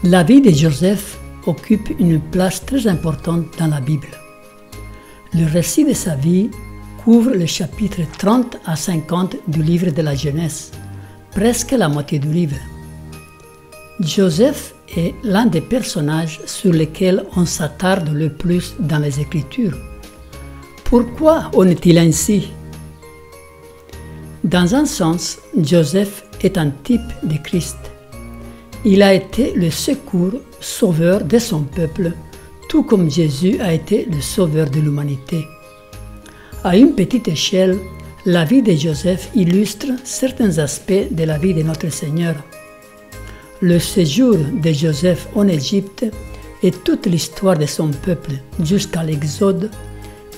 La vie de Joseph occupe une place très importante dans la Bible. Le récit de sa vie couvre les chapitres 30 à 50 du livre de la Genèse, presque la moitié du livre. Joseph est l'un des personnages sur lesquels on s'attarde le plus dans les Écritures. Pourquoi en est-il ainsi? Dans un sens, Joseph est un type de Christ. Il a été le secours, sauveur de son peuple, tout comme Jésus a été le sauveur de l'humanité. À une petite échelle, la vie de Joseph illustre certains aspects de la vie de notre Seigneur. Le séjour de Joseph en Égypte et toute l'histoire de son peuple jusqu'à l'Exode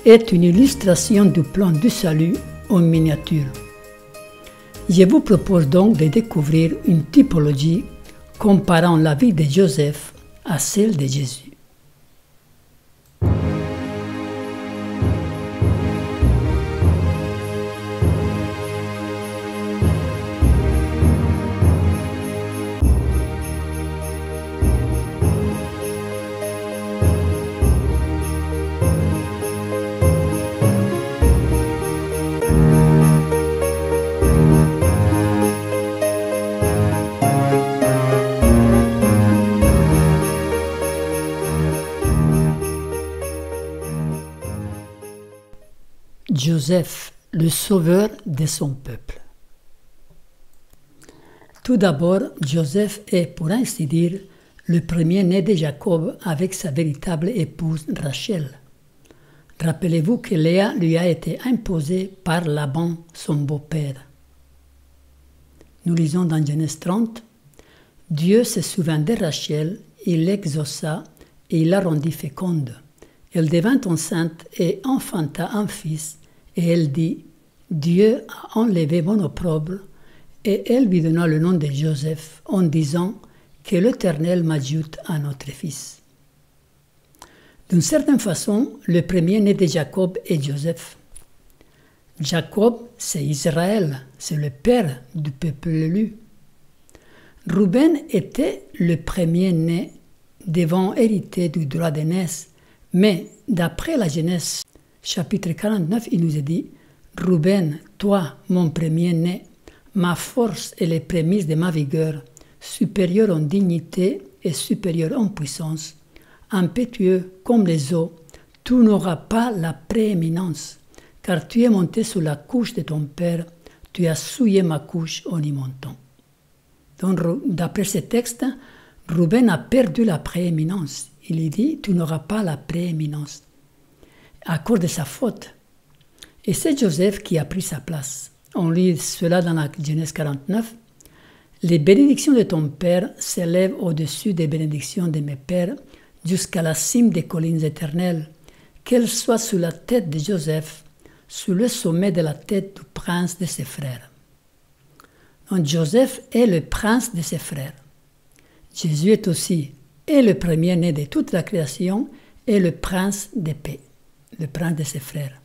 est une illustration du plan du salut en miniature. Je vous propose donc de découvrir une typologie comparant la vie de Joseph à celle de Jésus. Joseph, le sauveur de son peuple. Tout d'abord, Joseph est, pour ainsi dire, le premier-né de Jacob avec sa véritable épouse Rachel. Rappelez-vous que Léa lui a été imposée par Laban, son beau-père. Nous lisons dans Genèse 30, « Dieu se souvint de Rachel, il l'exauça et il la rendit féconde. Elle devint enceinte et enfanta un fils. Et elle dit, Dieu a enlevé mon opprobre, et elle lui donna le nom de Joseph en disant que l'Éternel m'ajoute à notre fils. D'une certaine façon, le premier-né de Jacob est Joseph. Jacob, c'est Israël, c'est le père du peuple élu. Ruben était le premier-né devant hériter du droit d'aînesse, mais d'après la Genèse, chapitre 49, il nous est dit « Ruben, toi, mon premier-né, ma force et les prémices de ma vigueur, supérieur en dignité et supérieur en puissance, impétueux comme les eaux, tu n'auras pas la prééminence, car tu es monté sous la couche de ton père, tu as souillé ma couche en y montant. » Donc, d'après ce texte, Ruben a perdu la prééminence. Il dit « Tu n'auras pas la prééminence » à cause de sa faute. Et c'est Joseph qui a pris sa place. On lit cela dans la Genèse 49. « Les bénédictions de ton père s'élèvent au-dessus des bénédictions de mes pères jusqu'à la cime des collines éternelles, qu'elles soient sous la tête de Joseph, sous le sommet de la tête du prince de ses frères. » Donc Joseph est le prince de ses frères. Jésus est aussi le premier-né de toute la création et le prince de paix, le prince de ses frères.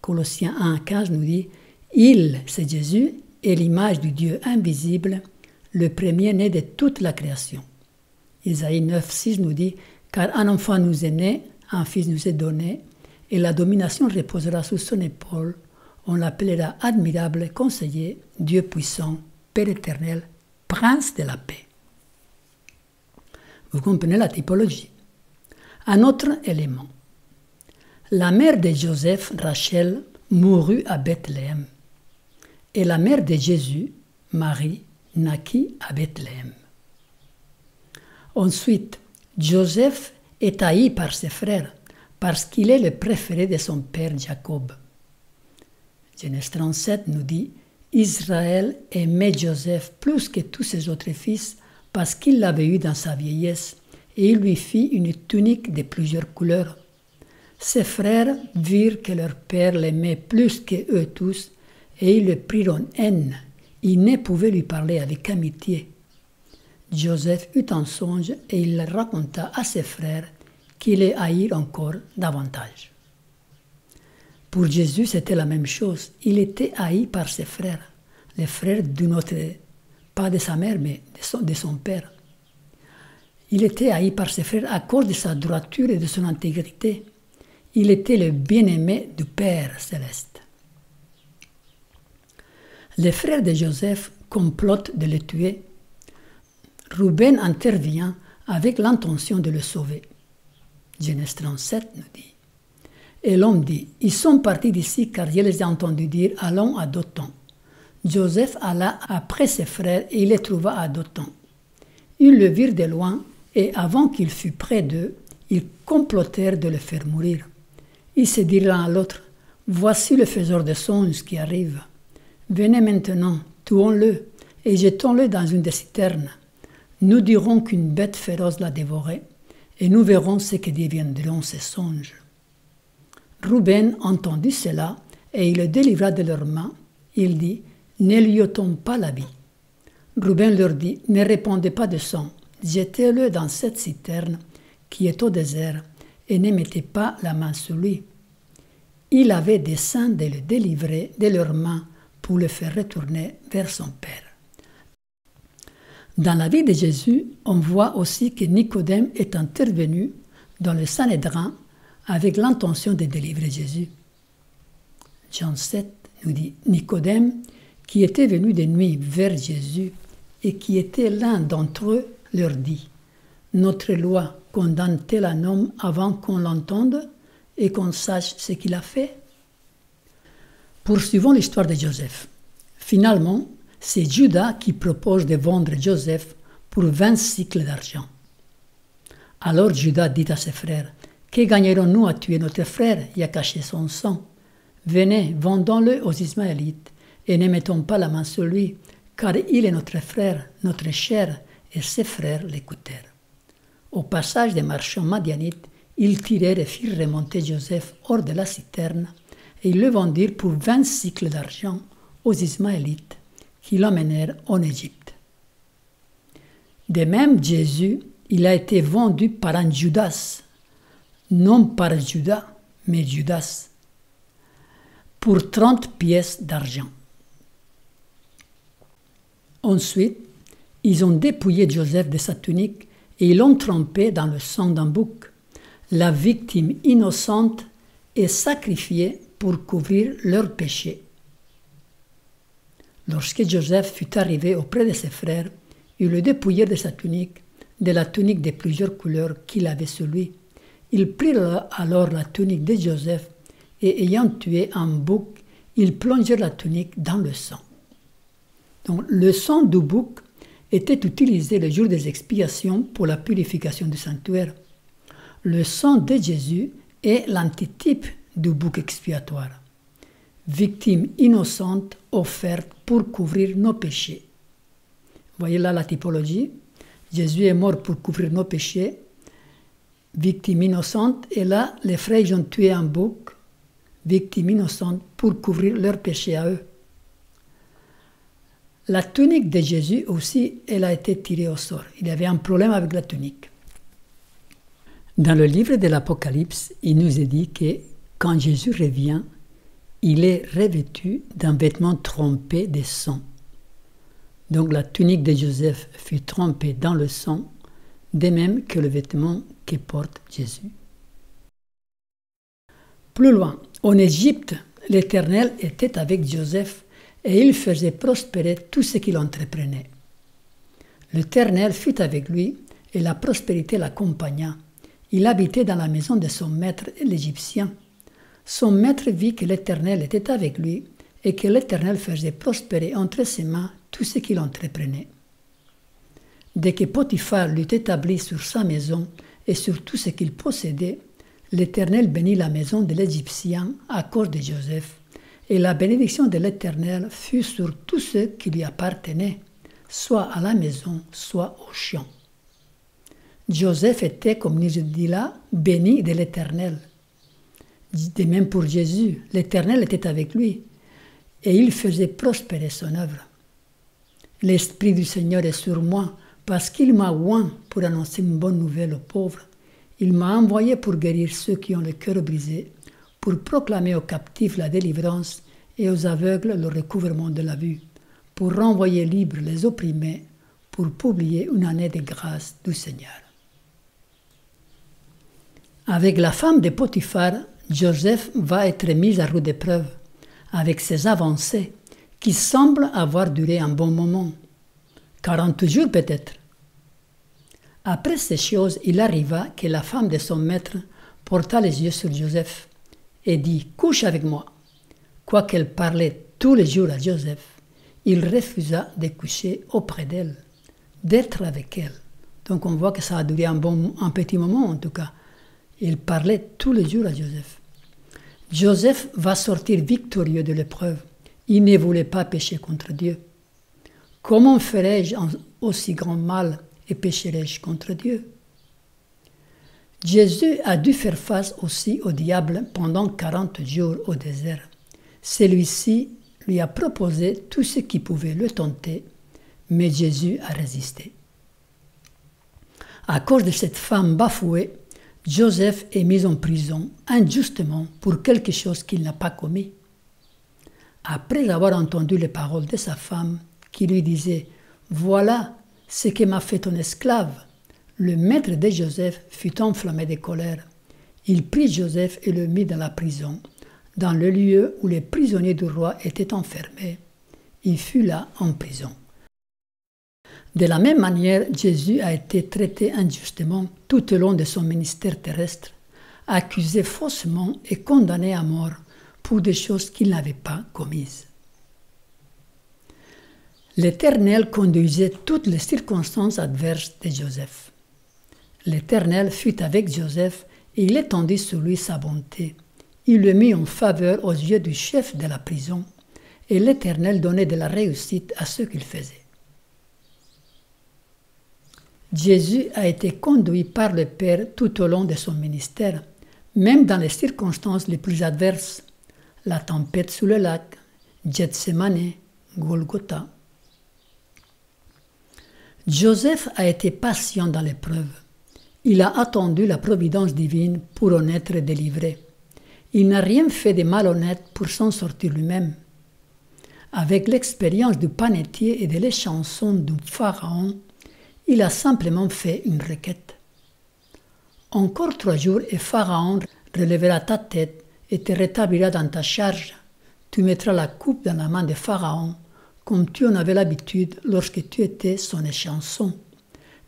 Colossiens 1,15 nous dit « Il, c'est Jésus, est l'image du Dieu invisible, le premier-né de toute la création. » Isaïe 9,6 nous dit « Car un enfant nous est né, un fils nous est donné, et la domination reposera sur son épaule. On l'appellera admirable, conseiller, Dieu puissant, Père éternel, prince de la paix. » Vous comprenez la typologie. Un autre élément. La mère de Joseph, Rachel, mourut à Bethléem. Et la mère de Jésus, Marie, naquit à Bethléem. Ensuite, Joseph est haï par ses frères parce qu'il est le préféré de son père Jacob. Genèse 37 nous dit « Israël aimait Joseph plus que tous ses autres fils parce qu'il l'avait eu dans sa vieillesse et il lui fit une tunique de plusieurs couleurs. Ses frères virent que leur père l'aimait plus que eux tous, et ils le prirent en haine. Ils ne pouvaient lui parler avec amitié. Joseph eut un songe et il raconta à ses frères qui les haïrent encore davantage. Pour Jésus, c'était la même chose. Il était haï par ses frères, les frères d'une autre, pas de sa mère, mais de son père. Il était haï par ses frères à cause de sa droiture et de son intégrité. Il était le bien-aimé du Père céleste. Les frères de Joseph complotent de le tuer. Ruben intervient avec l'intention de le sauver. Genèse 37 nous dit. Et l'homme dit, ils sont partis d'ici car je les ai entendus dire, allons à Dothan. Joseph alla après ses frères et il les trouva à Dothan. Ils le virent de loin et avant qu'il fût près d'eux, ils complotèrent de le faire mourir. Ils se dirent l'un à l'autre, voici le faiseur de songes qui arrive. Venez maintenant, tuons-le et jetons-le dans une des citernes. Nous dirons qu'une bête féroce l'a dévoré et nous verrons ce que deviendront ces songes. Ruben entendit cela et il le délivra de leurs mains. Il dit, ne lui ôtons pas l'habit. Ruben leur dit, ne répandez pas de sang, jetez-le dans cette citerne qui est au désert et ne mettez pas la main sur lui. Il avait dessein de le délivrer de leurs mains pour le faire retourner vers son Père. Dans la vie de Jésus, on voit aussi que Nicodème est intervenu dans le Sanhédrin avec l'intention de délivrer Jésus. Jean 7 nous dit, Nicodème, qui était venu de nuit vers Jésus et qui était l'un d'entre eux, leur dit, notre loi condamne-t-elle un homme avant qu'on l'entende et qu'on sache ce qu'il a fait? Poursuivons l'histoire de Joseph. Finalement, c'est Judas qui propose de vendre Joseph pour 20 cycles d'argent. Alors Judas dit à ses frères, que gagnerons-nous à tuer notre frère et à cacher son sang? Venez, vendons-le aux Ismaélites et ne mettons pas la main sur lui, car il est notre frère, notre chair, et ses frères l'écoutèrent. Au passage des marchands madianites, ils tirèrent et firent remonter Joseph hors de la citerne, et ils le vendirent pour 20 cycles d'argent aux Ismaélites, qui l'emmenèrent en Égypte. De même, Jésus, il a été vendu par un Judas, non par Judas, mais Judas, pour 30 pièces d'argent. Ensuite, ils ont dépouillé Joseph de sa tunique et ils l'ont trempé dans le sang d'un bouc. La victime innocente est sacrifiée pour couvrir leurs péchés. Lorsque Joseph fut arrivé auprès de ses frères, ils le dépouillèrent de sa tunique, de la tunique de plusieurs couleurs qu'il avait sur lui. Ils prirent alors la tunique de Joseph et ayant tué un bouc, ils plongèrent la tunique dans le sang. Donc, le sang du bouc était utilisé le jour des expiations pour la purification du sanctuaire. Le sang de Jésus est l'antitype du bouc expiatoire. Victime innocente offerte pour couvrir nos péchés. Voyez là la typologie. Jésus est mort pour couvrir nos péchés. Victime innocente. Et là, les frères ont tué un bouc. Victime innocente pour couvrir leurs péchés à eux. La tunique de Jésus aussi, elle a été tirée au sort. Il y avait un problème avec la tunique. Dans le livre de l'Apocalypse, il nous est dit que quand Jésus revient, il est revêtu d'un vêtement trempé de sang. Donc la tunique de Joseph fut trempée dans le sang, de même que le vêtement que porte Jésus. Plus loin, en Égypte, l'Éternel était avec Joseph et il faisait prospérer tout ce qu'il entreprenait. L'Éternel fut avec lui et la prospérité l'accompagna. Il habitait dans la maison de son maître, l'Égyptien. Son maître vit que l'Éternel était avec lui et que l'Éternel faisait prospérer entre ses mains tout ce qu'il entreprenait. Dès que Potiphar l'eut établi sur sa maison et sur tout ce qu'il possédait, l'Éternel bénit la maison de l'Égyptien à cause de Joseph, et la bénédiction de l'Éternel fut sur tout ce qui lui appartenait, soit à la maison, soit au champ. Joseph était, comme nous dit là, béni de l'Éternel. De même pour Jésus, l'Éternel était avec lui, et il faisait prospérer son œuvre. L'Esprit du Seigneur est sur moi, parce qu'il m'a oint pour annoncer une bonne nouvelle aux pauvres. Il m'a envoyé pour guérir ceux qui ont le cœur brisé, pour proclamer aux captifs la délivrance et aux aveugles le recouvrement de la vue, pour renvoyer libres les opprimés, pour publier une année de grâce du Seigneur. Avec la femme de Potiphar, Joseph va être mis à rude épreuve, avec ses avancées, qui semblent avoir duré un bon moment. 40 jours peut-être. Après ces choses, il arriva que la femme de son maître porta les yeux sur Joseph et dit « Couche avec moi ». Quoiqu'elle parlait tous les jours à Joseph, il refusa de coucher auprès d'elle, d'être avec elle. Donc on voit que ça a duré un petit moment en tout cas. Il parlait tous les jours à Joseph. Joseph va sortir victorieux de l'épreuve. Il ne voulait pas pécher contre Dieu. Comment ferais-je aussi grand mal et pécherais-je contre Dieu? Jésus a dû faire face aussi au diable pendant 40 jours au désert. Celui-ci lui a proposé tout ce qui pouvait le tenter, mais Jésus a résisté. À cause de cette femme bafouée, Joseph est mis en prison injustement pour quelque chose qu'il n'a pas commis. Après avoir entendu les paroles de sa femme qui lui disait « Voilà ce que m'a fait ton esclave », le maître de Joseph fut enflammé de colère. Il prit Joseph et le mit dans la prison, dans le lieu où les prisonniers du roi étaient enfermés. Il fut là en prison. De la même manière, Jésus a été traité injustement tout au long de son ministère terrestre, accusé faussement et condamné à mort pour des choses qu'il n'avait pas commises. L'Éternel conduisait toutes les circonstances adverses de Joseph. L'Éternel fut avec Joseph et il étendit sur lui sa bonté. Il le mit en faveur aux yeux du chef de la prison et l'Éternel donnait de la réussite à ce qu'il faisait. Jésus a été conduit par le Père tout au long de son ministère, même dans les circonstances les plus adverses, la tempête sous le lac, Gethsémane, Golgotha. Joseph a été patient dans l'épreuve. Il a attendu la providence divine pour en être délivré. Il n'a rien fait de malhonnête pour s'en sortir lui-même. Avec l'expérience du panetier et de l'échanson du pharaon, il a simplement fait une requête. Encore 3 jours et Pharaon relèvera ta tête et te rétablira dans ta charge. Tu mettras la coupe dans la main de Pharaon, comme tu en avais l'habitude lorsque tu étais son échanson.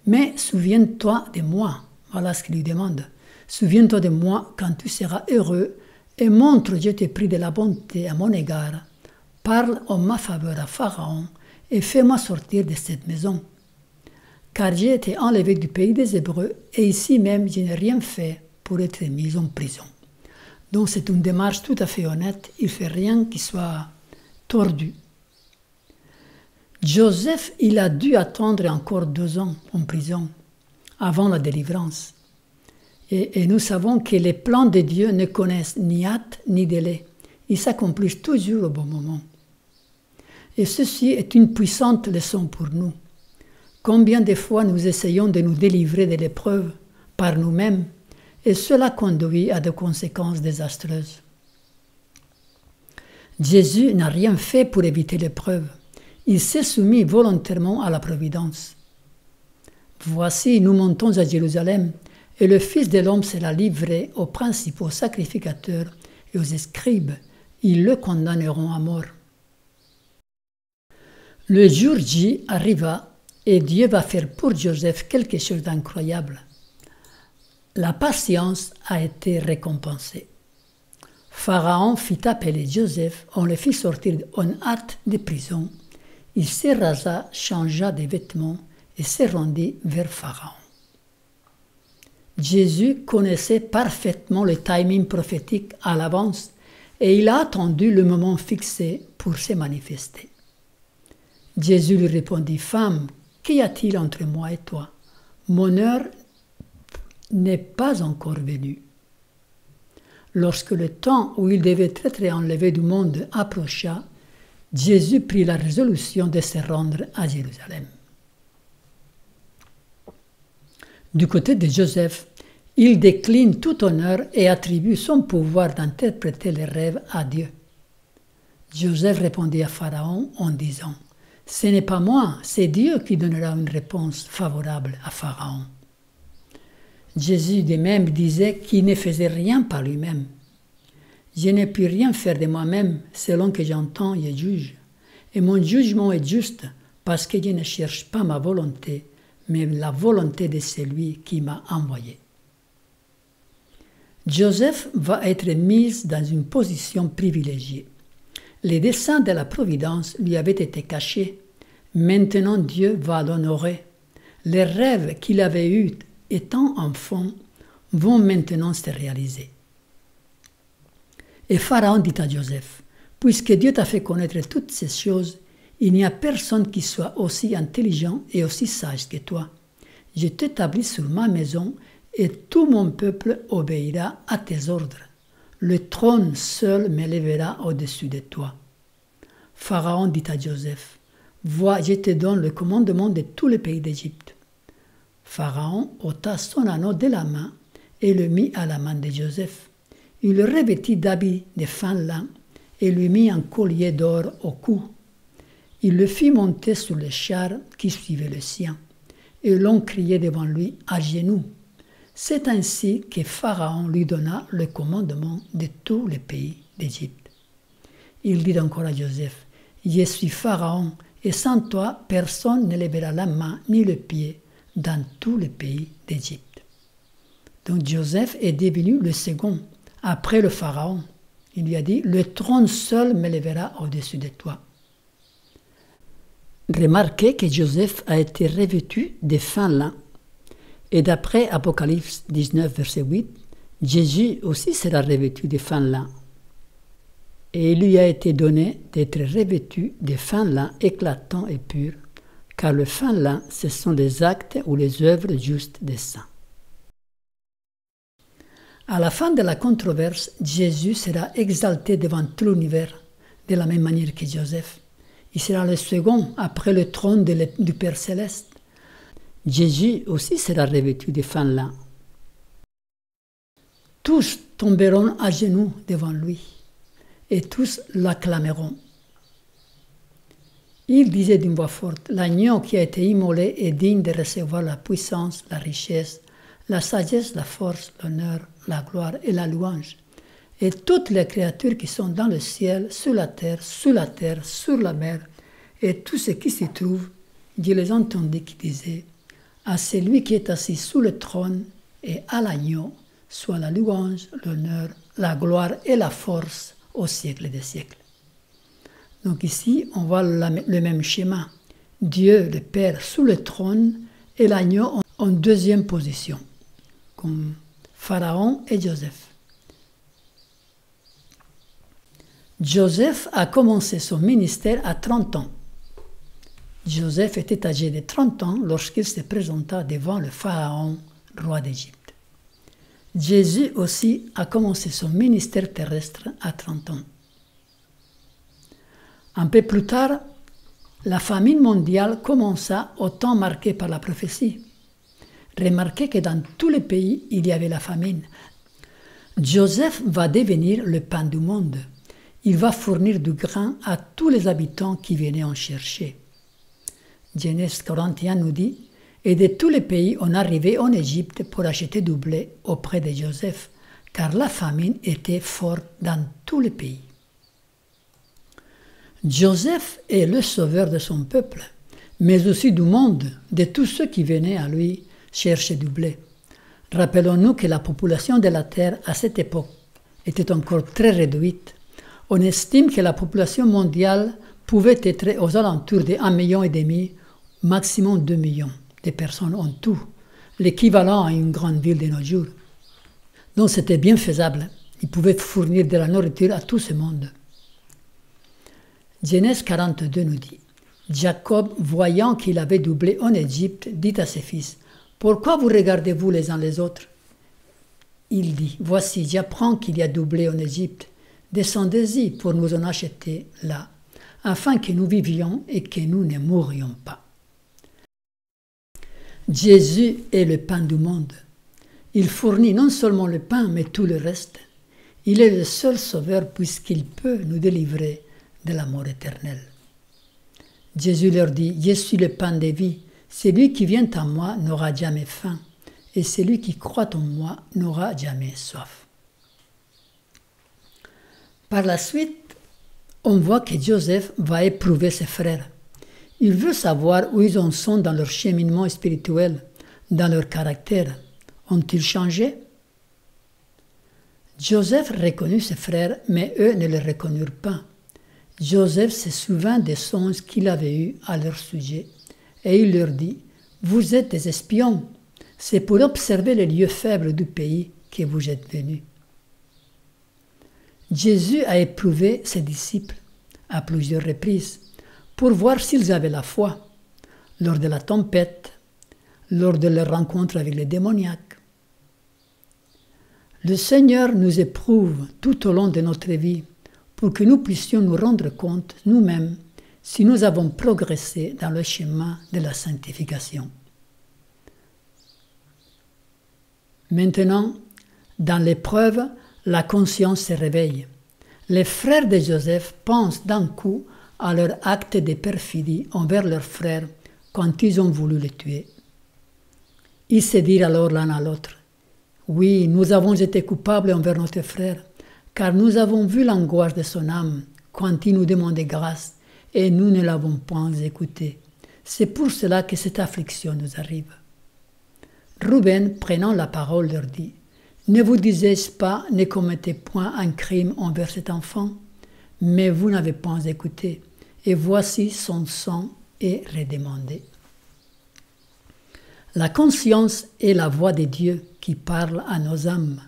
Mais souviens-toi de moi. Voilà ce qu'il lui demande. Souviens-toi de moi quand tu seras heureux et montre, je te prie, de la bonté à mon égard. Parle en ma faveur à Pharaon et fais-moi sortir de cette maison. Car j'ai été enlevé du pays des Hébreux et ici même je n'ai rien fait pour être mis en prison. Donc c'est une démarche tout à fait honnête, il ne fait rien qui soit tordu. Joseph, il a dû attendre encore 2 ans en prison avant la délivrance. Et nous savons que les plans de Dieu ne connaissent ni hâte ni délai. Ils s'accomplissent toujours au bon moment. Et ceci est une puissante leçon pour nous. Combien de fois nous essayons de nous délivrer de l'épreuve par nous-mêmes et cela conduit à des conséquences désastreuses. Jésus n'a rien fait pour éviter l'épreuve. Il s'est soumis volontairement à la providence. Voici, nous montons à Jérusalem et le Fils de l'homme sera livré aux principaux sacrificateurs et aux scribes. Ils le condamneront à mort. Le jour J arriva et Dieu va faire pour Joseph quelque chose d'incroyable. La patience a été récompensée. Pharaon fit appeler Joseph, on le fit sortir en hâte de prison. Il se rasa, changea de vêtements et se rendit vers Pharaon. Jésus connaissait parfaitement le timing prophétique à l'avance et il a attendu le moment fixé pour se manifester. Jésus lui répondit, « Femme, qu'y a-t-il entre moi et toi? Mon heure n'est pas encore venue. » Lorsque le temps où il devait être enlevé du monde approcha, Jésus prit la résolution de se rendre à Jérusalem. Du côté de Joseph, il décline tout honneur et attribue son pouvoir d'interpréter les rêves à Dieu. Joseph répondit à Pharaon en disant, « Ce n'est pas moi, c'est Dieu qui donnera une réponse favorable à Pharaon. » Jésus de même disait qu'il ne faisait rien par lui-même. Je ne puis rien faire de moi-même selon que j'entends et juge. Et mon jugement est juste parce que je ne cherche pas ma volonté, mais la volonté de celui qui m'a envoyé. Joseph va être mis dans une position privilégiée. Les desseins de la providence lui avaient été cachés. Maintenant Dieu va l'honorer. Les rêves qu'il avait eus étant enfant vont maintenant se réaliser. Et Pharaon dit à Joseph, « Puisque Dieu t'a fait connaître toutes ces choses, il n'y a personne qui soit aussi intelligent et aussi sage que toi. Je t'établis sur ma maison et tout mon peuple obéira à tes ordres. Le trône seul m'élèvera au-dessus de toi. » Pharaon dit à Joseph, « Vois, je te donne le commandement de tous les pays d'Égypte. » Pharaon ôta son anneau de la main et le mit à la main de Joseph. Il le revêtit d'habits de fin lin et lui mit un collier d'or au cou. Il le fit monter sur le char qui suivait le sien, et l'on criait devant lui à genoux. C'est ainsi que Pharaon lui donna le commandement de tous les pays d'Égypte. Il dit encore à Joseph, « Je suis Pharaon, et sans toi, personne ne lèvera la main ni le pied dans tous les pays d'Égypte. » Donc Joseph est devenu le second, après le Pharaon. Il lui a dit, « Le trône seul m'élèvera au-dessus de toi. » Remarquez que Joseph a été revêtu de fin lin. Et d'après Apocalypse 19, verset 8, Jésus aussi sera revêtu de fin lin. Et il lui a été donné d'être revêtu de fin lin éclatant et pur, car le fin lin, ce sont les actes ou les œuvres justes des saints. À la fin de la controverse, Jésus sera exalté devant tout l'univers, de la même manière que Joseph. Il sera le second après le trône du Père Céleste. Jésus aussi sera revêtu de fin lin. Tous tomberont à genoux devant lui, et tous l'acclameront. Il disait d'une voix forte, « L'agneau qui a été immolé est digne de recevoir la puissance, la richesse, la sagesse, la force, l'honneur, la gloire et la louange. Et toutes les créatures qui sont dans le ciel, sur la terre, sur la mer, et tout ce qui s'y trouve, je les entendis qui disaient, à celui qui est assis sous le trône et à l'agneau, soit la louange, l'honneur, la gloire et la force au siècle des siècles. » Donc ici, on voit le même schéma. Dieu, le Père, sous le trône et l'agneau en deuxième position, comme Pharaon et Joseph. Joseph a commencé son ministère à 30 ans. Joseph était âgé de 30 ans lorsqu'il se présenta devant le Pharaon, roi d'Égypte. Jésus aussi a commencé son ministère terrestre à 30 ans. Un peu plus tard, la famine mondiale commença au temps marqué par la prophétie. Remarquez que dans tous les pays, il y avait la famine. Joseph va devenir le pain du monde. Il va fournir du grain à tous les habitants qui venaient en chercher. Genèse 41 nous dit, « Et de tous les pays, on arrivait en Égypte pour acheter du blé auprès de Joseph, car la famine était forte dans tous les pays. » Joseph est le sauveur de son peuple, mais aussi du monde, de tous ceux qui venaient à lui chercher du blé. Rappelons-nous que la population de la terre à cette époque était encore très réduite. On estime que la population mondiale pouvait être aux alentours de 1,5 million, maximum 2 millions de personnes en tout, l'équivalent à une grande ville de nos jours. Donc c'était bien faisable. Ils pouvaient fournir de la nourriture à tout ce monde. Genèse 42 nous dit, « Jacob, voyant qu'il avait du blé en Égypte, dit à ses fils, « Pourquoi vous regardez-vous les uns les autres ?» Il dit, « Voici, j'apprends qu'il y a du blé en Égypte. Descendez-y pour nous en acheter là, afin que nous vivions et que nous ne mourions pas. » Jésus est le pain du monde. Il fournit non seulement le pain, mais tout le reste. Il est le seul sauveur puisqu'il peut nous délivrer de la mort éternelle. Jésus leur dit, « Je suis le pain de vie. Celui qui vient à moi n'aura jamais faim, et celui qui croit en moi n'aura jamais soif. Par la suite, on voit que Joseph va éprouver ses frères. Il veut savoir où ils en sont dans leur cheminement spirituel, dans leur caractère. Ont-ils changé? Joseph reconnut ses frères, mais eux ne le reconnurent pas. Joseph se souvint des songes qu'il avait eus à leur sujet, et il leur dit, « Vous êtes des espions, c'est pour observer les lieux faibles du pays que vous êtes venus. » Jésus a éprouvé ses disciples à plusieurs reprises pour voir s'ils avaient la foi, lors de la tempête, lors de leur rencontre avec les démoniaques. Le Seigneur nous éprouve tout au long de notre vie pour que nous puissions nous rendre compte nous-mêmes si nous avons progressé dans le chemin de la sanctification. Maintenant, dans l'épreuve, la conscience se réveille. Les frères de Joseph pensent d'un coup à leur acte de perfidie envers leurs frères quand ils ont voulu les tuer. Ils se dirent alors l'un à l'autre, « Oui, nous avons été coupables envers notre frère, car nous avons vu l'angoisse de son âme quand il nous demandait grâce, et nous ne l'avons point écouté. C'est pour cela que cette affliction nous arrive. » Ruben, prenant la parole, leur dit, « Ne vous disais-je pas, ne commettez point un crime envers cet enfant, mais vous n'avez point écouté, et voici son sang est redemandé. » La conscience est la voix de Dieu qui parle à nos âmes.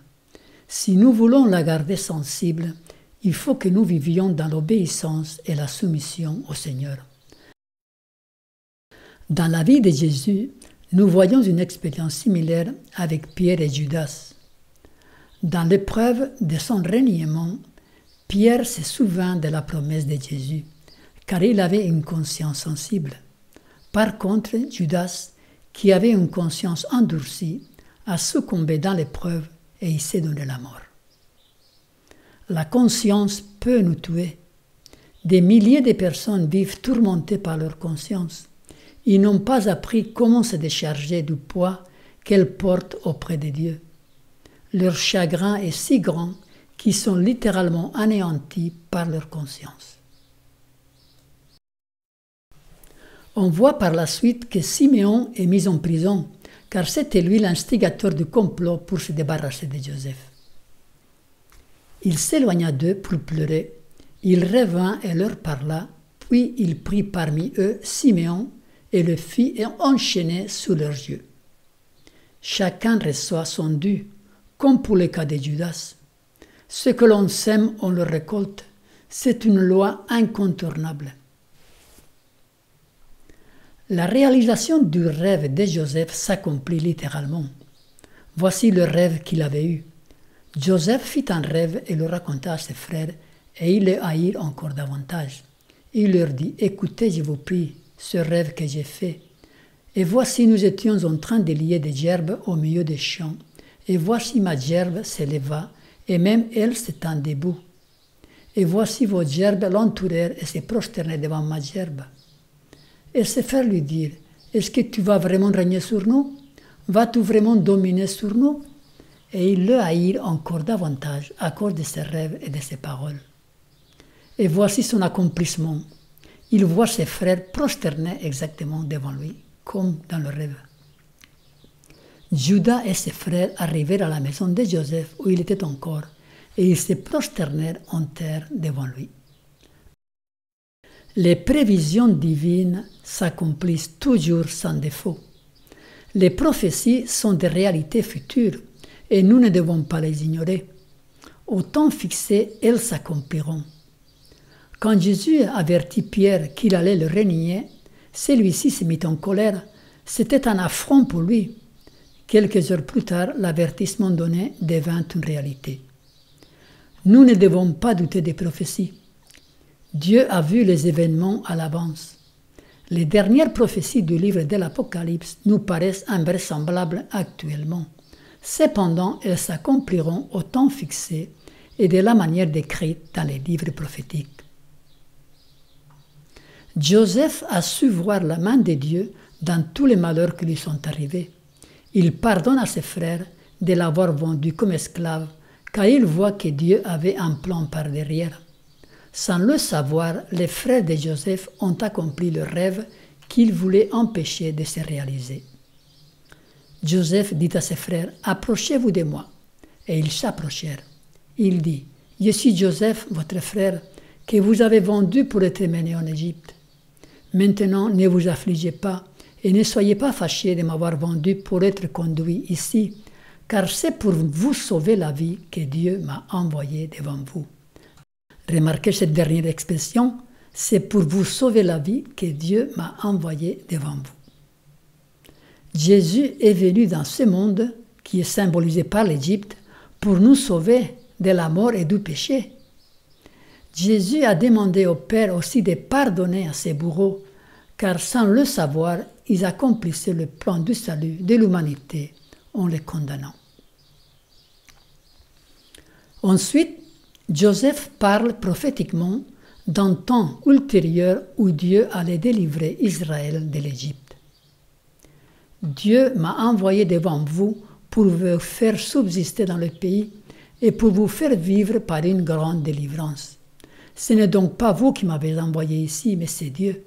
Si nous voulons la garder sensible, il faut que nous vivions dans l'obéissance et la soumission au Seigneur. Dans la vie de Jésus, nous voyons une expérience similaire avec Pierre et Judas. Dans l'épreuve de son reniement, Pierre se souvint de la promesse de Jésus, car il avait une conscience sensible. Par contre, Judas, qui avait une conscience endurcie, a succombé dans l'épreuve et il s'est donné la mort. La conscience peut nous tuer. Des milliers de personnes vivent tourmentées par leur conscience. Ils n'ont pas appris comment se décharger du poids qu'elles portent auprès de Dieu. Leur chagrin est si grand qu'ils sont littéralement anéantis par leur conscience. On voit par la suite que Siméon est mis en prison, car c'était lui l'instigateur du complot pour se débarrasser de Joseph. Il s'éloigna d'eux pour pleurer. Il revint et leur parla, puis il prit parmi eux Siméon et le fit enchaîner sous leurs yeux. Chacun reçoit son dû, comme pour le cas de Judas. Ce que l'on sème, on le récolte. C'est une loi incontournable. La réalisation du rêve de Joseph s'accomplit littéralement. Voici le rêve qu'il avait eu. Joseph fit un rêve et le raconta à ses frères, et ils le haïrent encore davantage. Il leur dit, « Écoutez, je vous prie, ce rêve que j'ai fait. Et voici, nous étions en train de lier des gerbes au milieu des champs, et voici ma gerbe s'éleva, et même elle s'étend debout. Et voici vos gerbes l'entourèrent et se prosternèrent devant ma gerbe. » Et ses frères lui dirent, « Est-ce que tu vas vraiment régner sur nous? Vas-tu vraiment dominer sur nous ?» Et ils le haïrent encore davantage à cause de ses rêves et de ses paroles. Et voici son accomplissement. Il voit ses frères prosternés exactement devant lui, comme dans le rêve. Judas et ses frères arrivèrent à la maison de Joseph où il était encore, et ils se prosternèrent en terre devant lui. Les prévisions divines s'accomplissent toujours sans défaut. Les prophéties sont des réalités futures et nous ne devons pas les ignorer. Au temps fixé, elles s'accompliront. Quand Jésus avertit Pierre qu'il allait le renier, celui-ci se mit en colère. C'était un affront pour lui. Quelques heures plus tard, l'avertissement donné devint une réalité. Nous ne devons pas douter des prophéties. Dieu a vu les événements à l'avance. Les dernières prophéties du livre de l'Apocalypse nous paraissent invraisemblables actuellement. Cependant, elles s'accompliront au temps fixé et de la manière décrite dans les livres prophétiques. Joseph a su voir la main de Dieu dans tous les malheurs qui lui sont arrivés. Il pardonne à ses frères de l'avoir vendu comme esclave, car il voit que Dieu avait un plan par derrière. Sans le savoir, les frères de Joseph ont accompli le rêve qu'ils voulaient empêcher de se réaliser. Joseph dit à ses frères, « Approchez-vous de moi. » Et ils s'approchèrent. Il dit, « Je suis Joseph, votre frère, que vous avez vendu pour être mené en Égypte. Maintenant, ne vous affligez pas et ne soyez pas fâchés de m'avoir vendu pour être conduit ici, car c'est pour vous sauver la vie que Dieu m'a envoyé devant vous. » Remarquez cette dernière expression, c'est pour vous sauver la vie que Dieu m'a envoyé devant vous. Jésus est venu dans ce monde, qui est symbolisé par l'Égypte, pour nous sauver de la mort et du péché. Jésus a demandé au Père aussi de pardonner à ses bourreaux, car sans le savoir, ils accomplissaient le plan du salut de l'humanité en les condamnant. Ensuite, Joseph parle prophétiquement d'un temps ultérieur où Dieu allait délivrer Israël de l'Égypte. Dieu m'a envoyé devant vous pour vous faire subsister dans le pays et pour vous faire vivre par une grande délivrance. Ce n'est donc pas vous qui m'avez envoyé ici, mais c'est Dieu.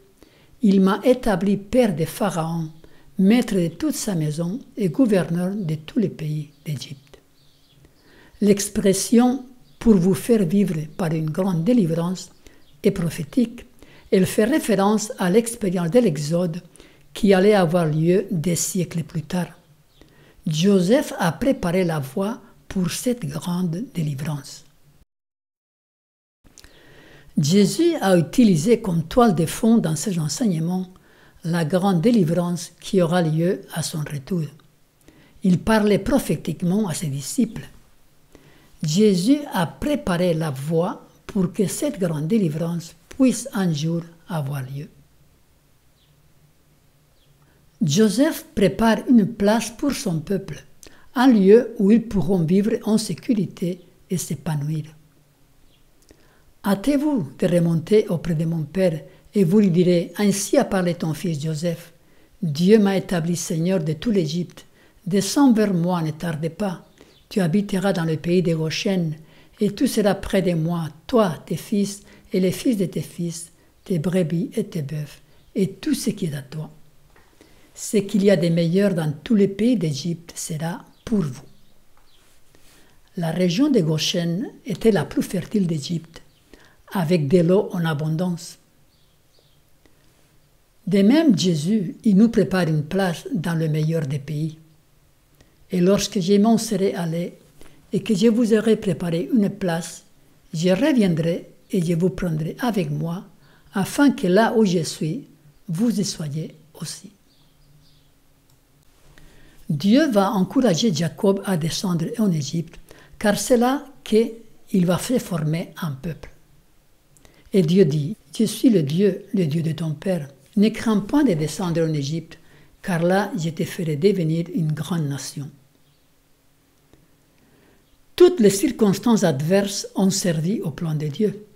Il m'a établi père de Pharaon, maître de toute sa maison et gouverneur de tous les pays d'Égypte. L'expression « pour vous faire vivre par une grande délivrance » est prophétique. Elle fait référence à l'expérience de l'Exode qui allait avoir lieu des siècles plus tard. Joseph a préparé la voie pour cette grande délivrance. Jésus a utilisé comme toile de fond dans ses enseignements la grande délivrance qui aura lieu à son retour. Il parlait prophétiquement à ses disciples. Jésus a préparé la voie pour que cette grande délivrance puisse un jour avoir lieu. Joseph prépare une place pour son peuple, un lieu où ils pourront vivre en sécurité et s'épanouir. Hâtez-vous de remonter auprès de mon Père et vous lui direz, « Ainsi a parlé ton fils Joseph. Dieu m'a établi Seigneur de tout l'Égypte. Descends vers moi, ne tarde pas. Tu habiteras dans le pays de Goshen, et tu seras près de moi, toi, tes fils et les fils de tes fils, tes brebis et tes bœufs, et tout ce qui est à toi. Ce qu'il y a de meilleur dans tous les pays d'Égypte sera pour vous. » La région de Goshen était la plus fertile d'Égypte, avec de l'eau en abondance. De même, Jésus, il nous prépare une place dans le meilleur des pays. Et lorsque je m'en serai allé et que je vous aurai préparé une place, je reviendrai et je vous prendrai avec moi, afin que là où je suis, vous y soyez aussi. Dieu va encourager Jacob à descendre en Égypte, car c'est là qu'il va faire former un peuple. Et Dieu dit, « Je suis le Dieu de ton père. Ne crains point de descendre en Égypte, car là je te ferai devenir une grande nation. » Toutes les circonstances adverses ont servi au plan de Dieu.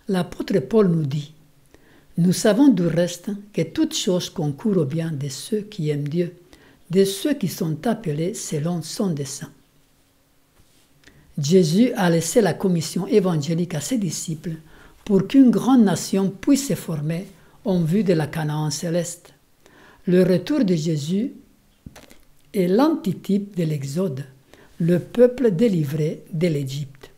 L'apôtre Paul nous dit, « Nous savons du reste que toute chose concourt au bien de ceux qui aiment Dieu, de ceux qui sont appelés selon son dessein. » Jésus a laissé la commission évangélique à ses disciples pour qu'une grande nation puisse se former en vue de la Canaan céleste. Le retour de Jésus est l'antitype de l'Exode, le peuple délivré de l'Égypte.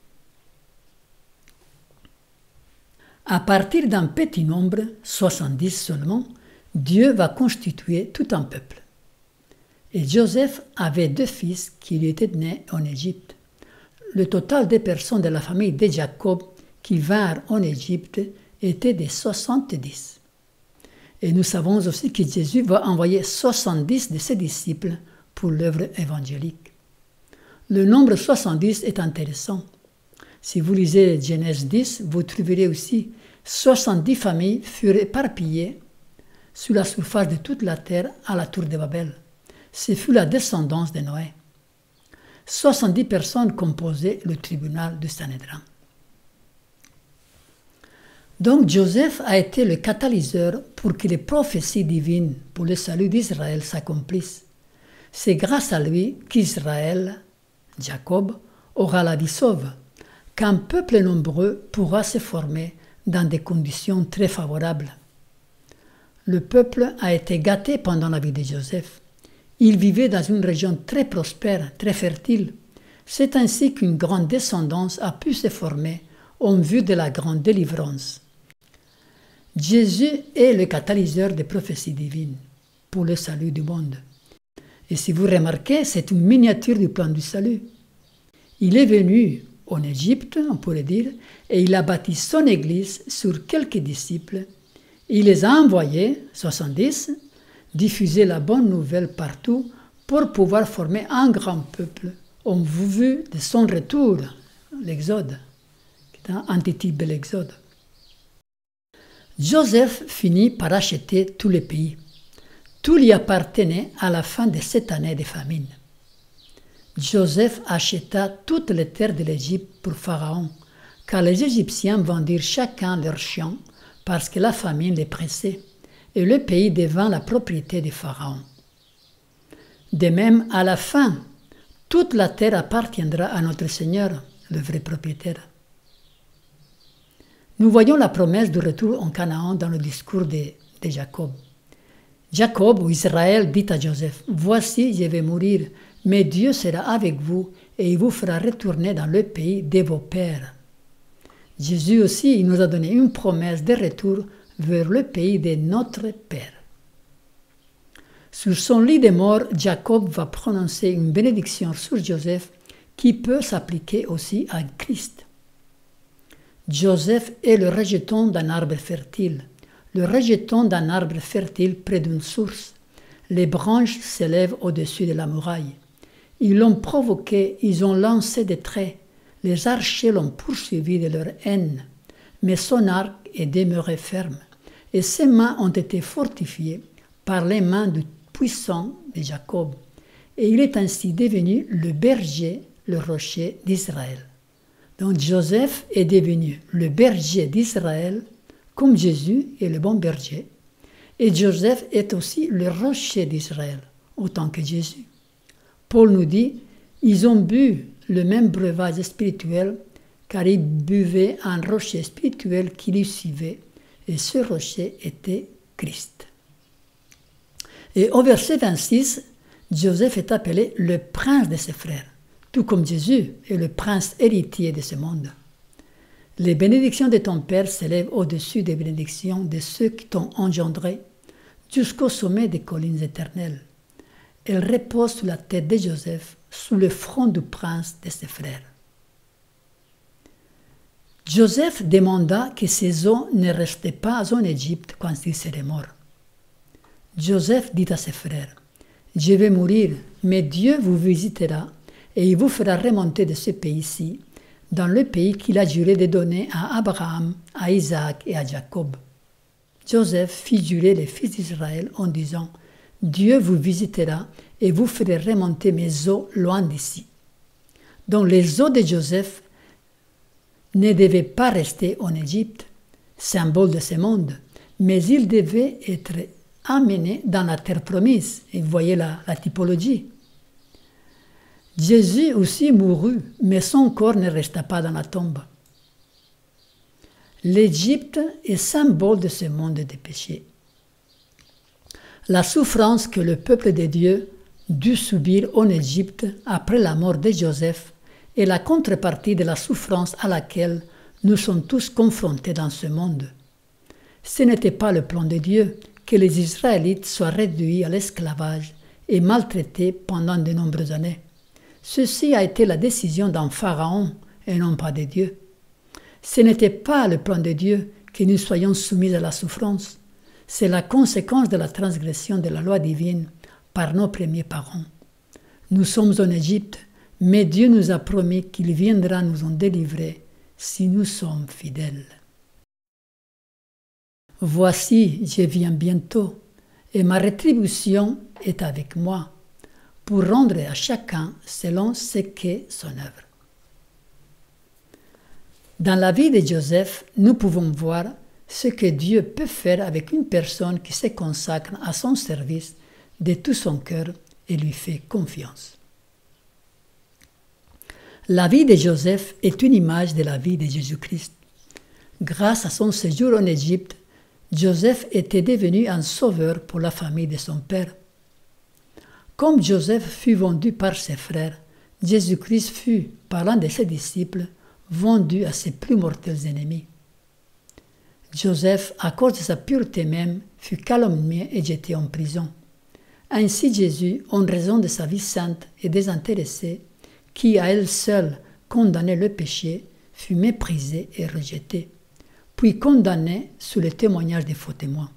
À partir d'un petit nombre, 70 seulement, Dieu va constituer tout un peuple. Et Joseph avait 2 fils qui lui étaient nés en Égypte. Le total des personnes de la famille de Jacob qui vinrent en Égypte était de 70. Et nous savons aussi que Jésus va envoyer 70 de ses disciples pour l'œuvre évangélique. Le nombre 70 est intéressant. Si vous lisez Genèse 10, vous trouverez aussi 70 familles furent éparpillées sur la surface de toute la terre à la tour de Babel. Ce fut la descendance de Noé. 70 personnes composaient le tribunal du Sanhédrin. Donc Joseph a été le catalyseur pour que les prophéties divines pour le salut d'Israël s'accomplissent. C'est grâce à lui qu'Israël, Jacob, aura la vie sauve, qu'un peuple nombreux pourra se former dans des conditions très favorables. Le peuple a été gâté pendant la vie de Joseph. Il vivait dans une région très prospère, très fertile. C'est ainsi qu'une grande descendance a pu se former en vue de la grande délivrance. Jésus est le catalyseur des prophéties divines pour le salut du monde. Et si vous remarquez, c'est une miniature du plan du salut. Il est venu en Égypte, on pourrait dire, et il a bâti son église sur quelques disciples. Il les a envoyés, 70, diffuser la bonne nouvelle partout pour pouvoir former un grand peuple en vue de son retour, l'Exode, qui est un antitype de l'Exode. Joseph finit par acheter tous les pays. Tout lui appartenait à la fin de cette année de famine. Joseph acheta toutes les terres de l'Égypte pour Pharaon, car les Égyptiens vendirent chacun leurs champs parce que la famine les pressait, et le pays devint la propriété de Pharaon. De même, à la fin, toute la terre appartiendra à notre Seigneur, le vrai propriétaire. Nous voyons la promesse du retour en Canaan dans le discours de Jacob. Jacob ou Israël dit à Joseph, « Voici, je vais mourir, mais Dieu sera avec vous et il vous fera retourner dans le pays de vos pères. » Jésus aussi il nous a donné une promesse de retour vers le pays de notre Père. Sur son lit de mort, Jacob va prononcer une bénédiction sur Joseph qui peut s'appliquer aussi à Christ. Joseph est le rejeton d'un arbre fertile, le rejeton d'un arbre fertile près d'une source. Les branches s'élèvent au-dessus de la muraille. Ils l'ont provoqué, ils ont lancé des traits. Les archers l'ont poursuivi de leur haine. Mais son arc est demeuré ferme, et ses mains ont été fortifiées par les mains du puissant de Jacob. Et il est ainsi devenu le berger, le rocher d'Israël. Donc Joseph est devenu le berger d'Israël, comme Jésus est le bon berger. Et Joseph est aussi le rocher d'Israël, autant que Jésus. Paul nous dit, ils ont bu le même breuvage spirituel, car ils buvaient un rocher spirituel qui les suivait, et ce rocher était Christ. Et au verset 26, Joseph est appelé le prince de ses frères, tout comme Jésus est le prince héritier de ce monde. Les bénédictions de ton Père s'élèvent au-dessus des bénédictions de ceux qui t'ont engendré, jusqu'au sommet des collines éternelles. Elles reposent sur la tête de Joseph, sous le front du prince de ses frères. Joseph demanda que ses os ne restaient pas en Égypte quand il serait mort. Joseph dit à ses frères, « Je vais mourir, mais Dieu vous visitera et il vous fera remonter de ce pays-ci, dans le pays qu'il a juré de donner à Abraham, à Isaac et à Jacob. » Joseph fit jurer les fils d'Israël en disant, « Dieu vous visitera et vous ferez remonter mes os loin d'ici. » Donc les os de Joseph ne devaient pas rester en Égypte, symbole de ce monde, mais ils devaient être amenés dans la terre promise. Et vous voyez la typologie. Jésus aussi mourut, mais son corps ne resta pas dans la tombe. L'Égypte est symbole de ce monde des péchés. La souffrance que le peuple de Dieu dut subir en Égypte après la mort de Joseph est la contrepartie de la souffrance à laquelle nous sommes tous confrontés dans ce monde. Ce n'était pas le plan de Dieu que les Israélites soient réduits à l'esclavage et maltraités pendant de nombreuses années. Ceci a été la décision d'un pharaon et non pas de Dieu. Ce n'était pas le plan de Dieu que nous soyons soumis à la souffrance. C'est la conséquence de la transgression de la loi divine par nos premiers parents. Nous sommes en Égypte, mais Dieu nous a promis qu'il viendra nous en délivrer si nous sommes fidèles. Voici, je viens bientôt, et ma rétribution est avec moi, pour rendre à chacun selon ce qu'est son œuvre. Dans la vie de Joseph, nous pouvons voir ce que Dieu peut faire avec une personne qui se consacre à son service de tout son cœur et lui fait confiance. La vie de Joseph est une image de la vie de Jésus-Christ. Grâce à son séjour en Égypte, Joseph était devenu un sauveur pour la famille de son père. Comme Joseph fut vendu par ses frères, Jésus-Christ fut, par l'un de ses disciples, vendu à ses plus mortels ennemis. Joseph, à cause de sa pureté même, fut calomnié et jeté en prison. Ainsi Jésus, en raison de sa vie sainte et désintéressée, qui à elle seule condamnait le péché, fut méprisé et rejeté, puis condamné sous le témoignage des faux témoins.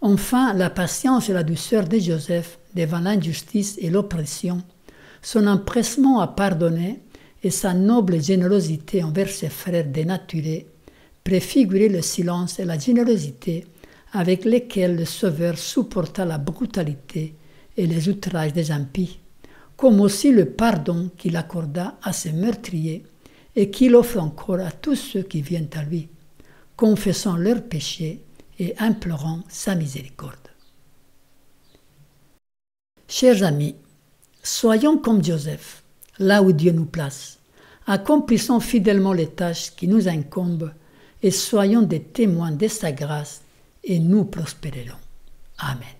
Enfin, la patience et la douceur de Joseph devant l'injustice et l'oppression, son empressement à pardonner et sa noble générosité envers ses frères dénaturés préfiguraient le silence et la générosité avec lesquels le Sauveur supporta la brutalité et les outrages des impies, comme aussi le pardon qu'il accorda à ses meurtriers et qu'il offre encore à tous ceux qui viennent à lui, confessant leurs péchés et implorant sa miséricorde. Chers amis, soyons comme Joseph, là où Dieu nous place. Accomplissons fidèlement les tâches qui nous incombent et soyons des témoins de sa grâce et nous prospérerons. Amen.